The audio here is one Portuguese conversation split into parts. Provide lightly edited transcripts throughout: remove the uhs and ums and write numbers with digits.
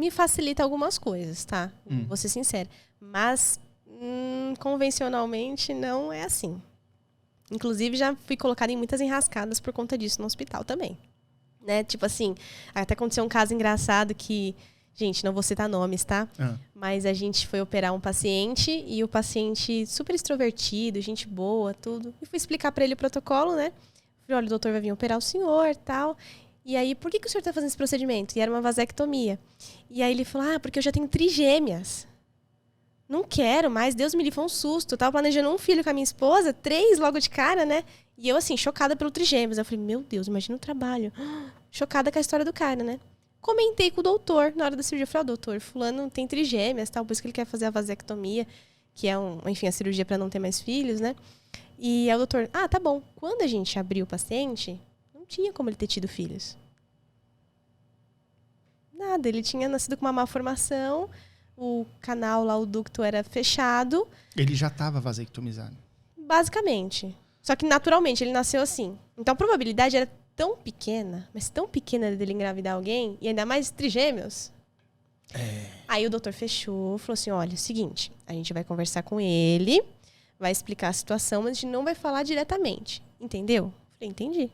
me facilita algumas coisas, tá? Vou ser sincera. Mas, convencionalmente, não é assim. Inclusive, já fui colocada em muitas enrascadas por conta disso no hospital também. Né? Tipo assim, até aconteceu um caso engraçado que... Gente, não vou citar nomes, tá? Mas a gente foi operar um paciente e o paciente super extrovertido, gente boa, tudo. E fui explicar pra ele o protocolo, né? Falei, olha, o doutor vai vir operar o senhor e tal. E aí, por que o senhor tá fazendo esse procedimento? E era uma vasectomia. E aí ele falou, porque eu já tenho trigêmeas. Não quero mais, Deus me livre, foi um susto. Eu tava planejando um filho com a minha esposa, 3 logo de cara, né? E eu, assim, chocada pelo trigêmeos. Eu falei, meu Deus, imagina o trabalho. Chocada com a história do cara, né? Comentei com o doutor na hora da cirurgia. Eu falei, doutor, fulano tem trigêmeas, tal, por isso que ele quer fazer a vasectomia, que é, enfim, a cirurgia para não ter mais filhos, né? E aí o doutor, tá bom. Quando a gente abriu o paciente, não tinha como ele ter tido filhos. Nada, ele tinha nascido com uma má formação, o canal lá, o ducto era fechado. Ele já estava vasectomizado. Basicamente. Só que naturalmente ele nasceu assim. Então a probabilidade era tão pequena, mas tão pequena dele engravidar alguém, e ainda mais trigêmeos. Aí o doutor fechou, falou assim, olha, é o seguinte, a gente vai conversar com ele, vai explicar a situação, mas a gente não vai falar diretamente. Entendeu? Falei, entendi.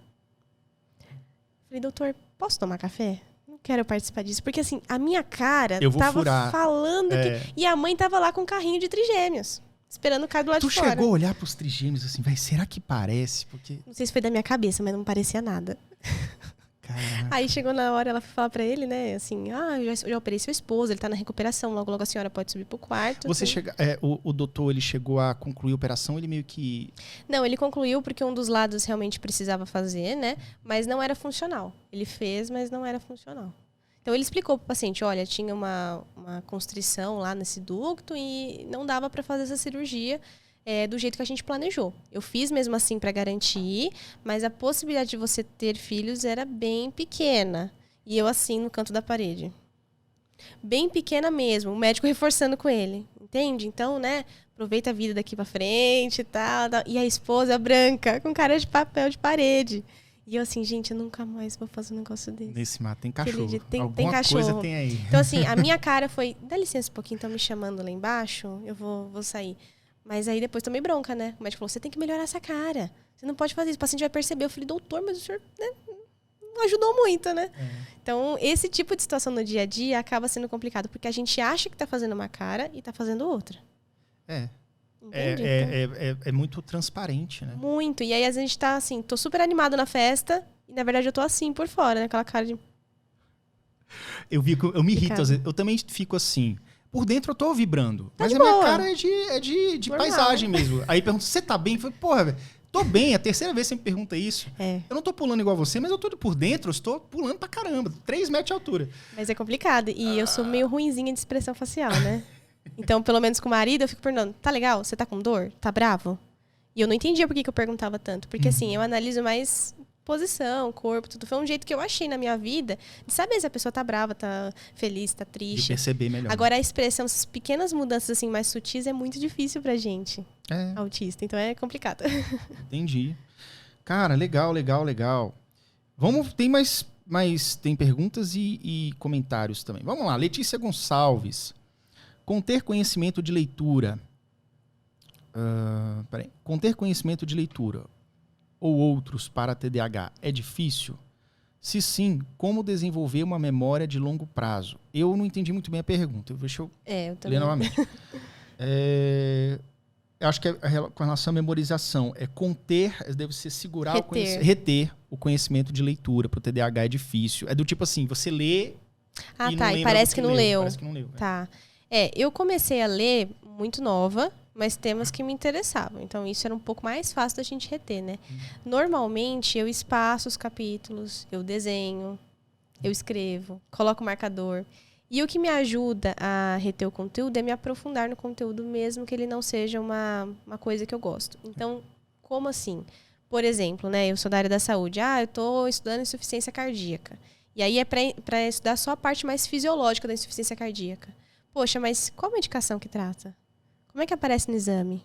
Falei, doutor, posso tomar café? Não quero participar disso. Porque assim, a minha cara tava falando que... E a mãe tava lá com um carrinho de trigêmeos. Esperando o cara do lado de fora. Tu chegou a olhar pros trigêmeos assim, será que parece? Porque... Não sei se foi da minha cabeça, mas não parecia nada. Caraca. Aí chegou na hora, ela foi falar pra ele, né, assim, eu já operei seu esposo, ele tá na recuperação, logo a senhora pode subir pro quarto. Você o doutor, ele chegou a concluir a operação, ele meio que... Não, ele concluiu porque um dos lados realmente precisava fazer, né, mas não era funcional. Ele fez, mas não era funcional. Então ele explicou pro paciente, olha, tinha uma constrição lá nesse ducto e não dava pra fazer essa cirurgia do jeito que a gente planejou. Eu fiz mesmo assim para garantir, mas a possibilidade de você ter filhos era bem pequena. E eu assim no canto da parede. Bem pequena mesmo, o médico reforçando com ele. Entende? Então, né, aproveita a vida daqui para frente e tal. E a esposa branca, com cara de papel de parede. E eu assim, gente, eu nunca mais vou fazer um negócio desse. Nesse mato tem cachorro. Tem cachorro. Coisa tem aí. Então assim, a minha cara foi, dá licença um pouquinho, estão me chamando lá embaixo, eu vou sair. Mas aí depois tomei bronca, né? O médico falou, você tem que melhorar essa cara. Você não pode fazer isso. O paciente vai perceber. Eu falei, doutor, mas o senhor, né, não ajudou muito, né? Então, esse tipo de situação no dia a dia acaba sendo complicado. Porque a gente acha que tá fazendo uma cara e tá fazendo outra. É muito transparente, né? Muito. E aí, às vezes, a gente tá assim, tô super animado na festa. E, na verdade, eu tô assim, por fora, né? Aquela cara de... Eu me irrito, às vezes. Eu também fico assim... Por dentro eu tô vibrando. Mas a boa. minha cara é de paisagem mesmo. Aí pergunta, você tá bem? Eu falei, porra, velho, tô bem. A terceira vez que você me pergunta isso. Eu não tô pulando igual você, mas eu tô por dentro, eu estou pulando pra caramba. 3 metros de altura. Mas é complicado. E eu sou meio ruinzinha de expressão facial, né? Então, pelo menos com o marido, eu fico perguntando, tá legal? Você tá com dor? Tá bravo? E eu não entendia por que eu perguntava tanto. Porque assim, eu analiso mais... posição, corpo, tudo. Foi um jeito que eu achei na minha vida de saber se a pessoa tá brava, tá feliz, tá triste. De perceber melhor. Agora, a expressão, essas pequenas mudanças assim mais sutis é muito difícil pra gente, autista. Então, é complicado. Entendi. Cara, legal. Tem perguntas e comentários também. Vamos lá. Letícia Gonçalves. Conter conhecimento de leitura. Conter conhecimento de leitura ou outros para TDAH é difícil? Se sim, como desenvolver uma memória de longo prazo? Eu não entendi muito bem a pergunta. Deixa eu ler novamente. Eu acho que com relação à memorização, deve ser segurar reter o conhecimento de leitura. Para o TDAH é difícil. É do tipo assim, você lê e parece que não leu. Parece que não leu. Tá. Eu comecei a ler muito nova, mas temas que me interessavam. Então, isso era um pouco mais fácil da gente reter, né? Normalmente, eu espaço os capítulos, eu desenho, eu escrevo, coloco marcador. E o que me ajuda a reter o conteúdo é me aprofundar no conteúdo, mesmo que ele não seja uma coisa que eu gosto. Então, como assim? Por exemplo, né? Eu sou da área da saúde. Eu estou estudando insuficiência cardíaca. E aí é para estudar só a parte mais fisiológica da insuficiência cardíaca. Poxa, mas qual medicação que trata? Como é que aparece no exame?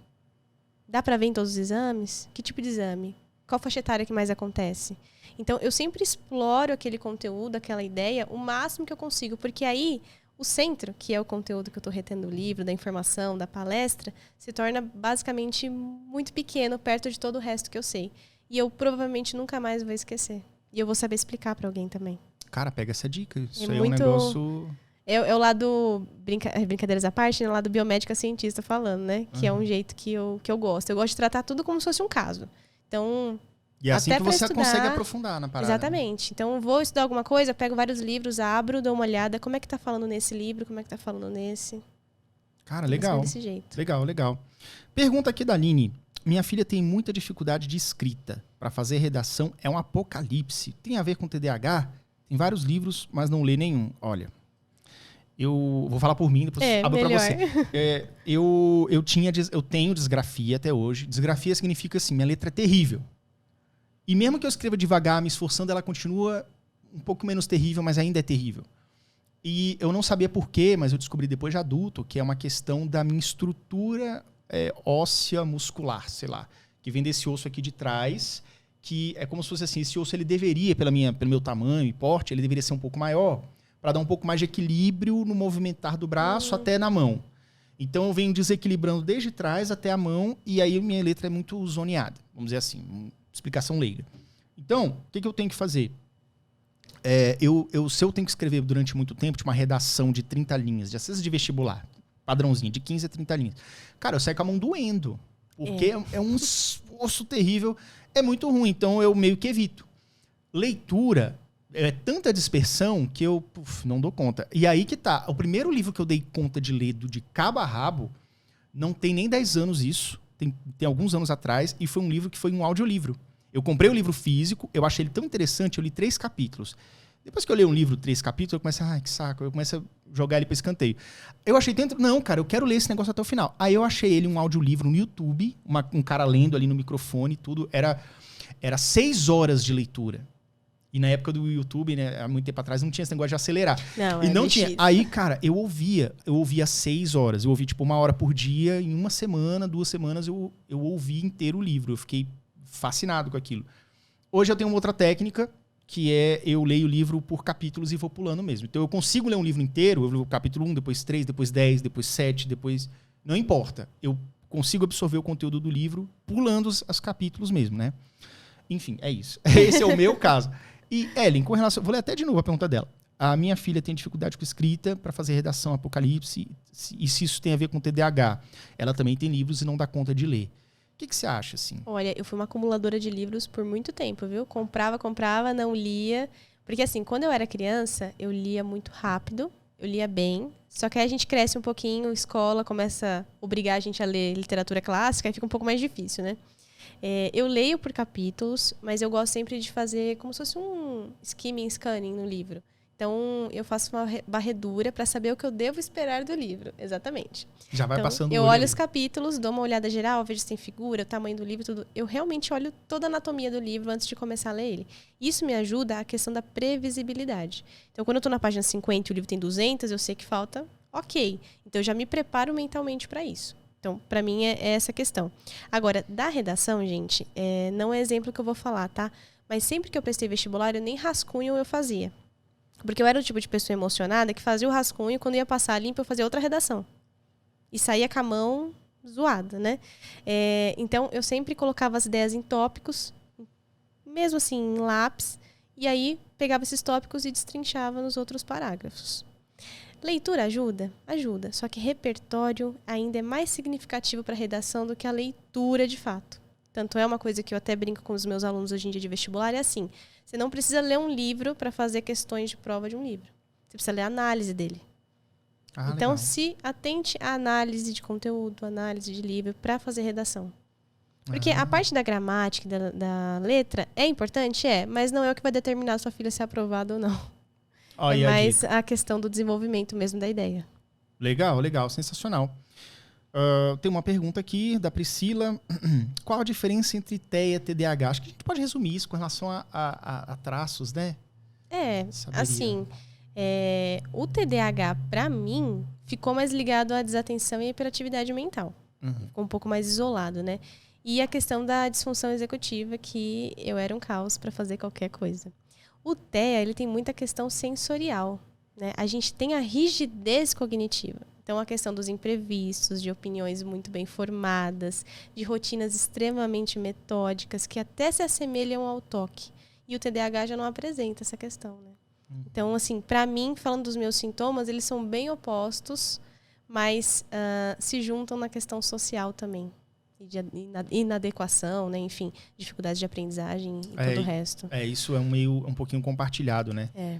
Dá para ver em todos os exames? Que tipo de exame? Qual faixa etária que mais acontece? Então, eu sempre exploro aquele conteúdo, aquela ideia, o máximo que eu consigo. Porque aí, O centro, que é o conteúdo que eu estou retendo do livro, da informação, da palestra, se torna basicamente muito pequeno perto de todo o resto que eu sei. E eu provavelmente nunca mais vou esquecer. E eu vou saber explicar para alguém também. Cara, pega essa dica. Isso aí é um negócio... É o lado, brincadeiras à parte, né? O lado biomédica cientista falando, né? Que é um jeito que eu gosto. Eu gosto de tratar tudo como se fosse um caso. Então... E é assim que você consegue aprofundar na parada. Exatamente. Então, vou estudar alguma coisa, pego vários livros, abro, dou uma olhada. Como é que tá falando nesse livro? Como é que tá falando nesse? Cara, legal. Desse jeito. Legal. Pergunta aqui da Aline. Minha filha tem muita dificuldade de escrita. Para fazer redação é um apocalipse. Tem a ver com TDAH? Tem vários livros, mas não lê nenhum. Olha, eu vou falar por mim, depois abro para você. Eu tenho disgrafia até hoje. Disgrafia significa assim, minha letra é terrível. E mesmo que eu escreva devagar, me esforçando, ela continua um pouco menos terrível, mas ainda é terrível. E eu não sabia por quê, mas eu descobri depois de adulto que é uma questão da minha estrutura óssea muscular, sei lá, que vem desse osso aqui de trás, que é como se fosse assim, esse osso ele deveria, pelo meu tamanho e porte, ele deveria ser um pouco maior, para dar um pouco mais de equilíbrio no movimentar do braço até na mão. Então eu venho desequilibrando desde trás até a mão, e aí minha letra é muito zoneada, vamos dizer assim, explicação leiga. Então, o que eu tenho que fazer? Se eu tenho que escrever durante muito tempo, tipo uma redação de 30 linhas, de acesso de vestibular, padrãozinho, de 15 a 30 linhas. Cara, eu saio com a mão doendo, porque é um esforço terrível, é muito ruim, então eu meio que evito. Leitura, é tanta dispersão que eu não dou conta. E aí que tá, o primeiro livro que eu dei conta de ler de cabo a rabo, não tem nem 10 anos isso, tem alguns anos atrás, e foi um livro que foi um audiolivro. Eu comprei o livro físico, eu achei ele tão interessante, eu li 3 capítulos. Depois que eu leio um livro, 3 capítulos, eu começo que saco, eu começo a jogar ele para escanteio. Eu achei dentro, não, cara, eu quero ler esse negócio até o final. Aí eu achei ele um audiolivro no YouTube, um cara lendo ali no microfone, tudo, era 6 horas de leitura. E na época do YouTube, né, há muito tempo atrás, não tinha esse negócio de acelerar. Não tinha. Aí, cara, eu ouvia 6 horas. Eu ouvi, tipo, 1 hora por dia. Em 1 semana, 2 semanas, eu ouvi inteiro o livro. Eu fiquei fascinado com aquilo. Hoje eu tenho uma outra técnica, que é eu leio o livro por capítulos e vou pulando mesmo. Então eu consigo ler um livro inteiro, eu leio o capítulo 1, depois 3, depois 10, depois 7, depois... Não importa. Eu consigo absorver o conteúdo do livro pulando os capítulos mesmo, né? Enfim, é isso. Esse é o meu caso. E, Ellen, com relação... Vou ler até de novo a pergunta dela. A minha filha tem dificuldade com escrita para fazer redação apocalipse, e se isso tem a ver com TDAH. Ela também tem livros e não dá conta de ler. O que você acha, assim? Olha, eu fui uma acumuladora de livros por muito tempo, viu? Comprava, não lia. Porque, assim, quando eu era criança, eu lia muito rápido, eu lia bem. Só que aí a gente cresce um pouquinho, escola começa a obrigar a gente a ler literatura clássica, aí fica um pouco mais difícil, né? Eu leio por capítulos, mas eu gosto sempre de fazer como se fosse um skimming, scanning no livro. Então, eu faço uma varredura para saber o que eu devo esperar do livro. Exatamente. Já vai passando o olho. Eu olho os capítulos, dou uma olhada geral, vejo se tem figura, o tamanho do livro, tudo. Eu realmente olho toda a anatomia do livro antes de começar a ler ele. Isso me ajuda a questão da previsibilidade. Então, quando eu estou na página 50 e o livro tem 200, eu sei que falta, ok. Então, eu já me preparo mentalmente para isso. Então, para mim, é essa a questão. Agora, da redação, gente, não é exemplo que eu vou falar, tá? Mas sempre que eu prestei vestibular, eu nem rascunho eu fazia. Porque eu era o tipo de pessoa emocionada que fazia o rascunho e quando ia passar limpo, eu fazia outra redação. E saía com a mão zoada, né? Então, eu sempre colocava as ideias em tópicos, mesmo assim, em lápis, e aí pegava esses tópicos e destrinchava nos outros parágrafos. Leitura ajuda? Ajuda. Só que repertório ainda é mais significativo para a redação do que a leitura de fato. Tanto é uma coisa que eu até brinco com os meus alunos hoje em dia de vestibular, é assim, você não precisa ler um livro para fazer questões de prova de um livro. Você precisa ler a análise dele. Então, se atente à análise de conteúdo, análise de livro para fazer redação. Porque a parte da gramática, da letra, é importante? Mas não é o que vai determinar se sua filha ser aprovada ou não. É mais a questão do desenvolvimento mesmo da ideia. Legal, sensacional. Tem uma pergunta aqui da Priscila. Qual a diferença entre TEA e TDAH? Acho que a gente pode resumir isso com relação a traços, né? Assim, o TDAH, para mim, ficou mais ligado à desatenção e à hiperatividade mental. Ficou um pouco mais isolado, né? E a questão da disfunção executiva, que eu era um caos para fazer qualquer coisa. O TEA, ele tem muita questão sensorial. né? A gente tem a rigidez cognitiva. Então, a questão dos imprevistos, de opiniões muito bem formadas, de rotinas extremamente metódicas, que até se assemelham ao toque. E o TDAH já não apresenta essa questão, né? Então, assim, para mim, falando dos meus sintomas, eles são bem opostos, mas se juntam na questão social também. E de inadequação, né? Enfim, dificuldades de aprendizagem e todo o resto. Isso é um pouquinho compartilhado, né? É.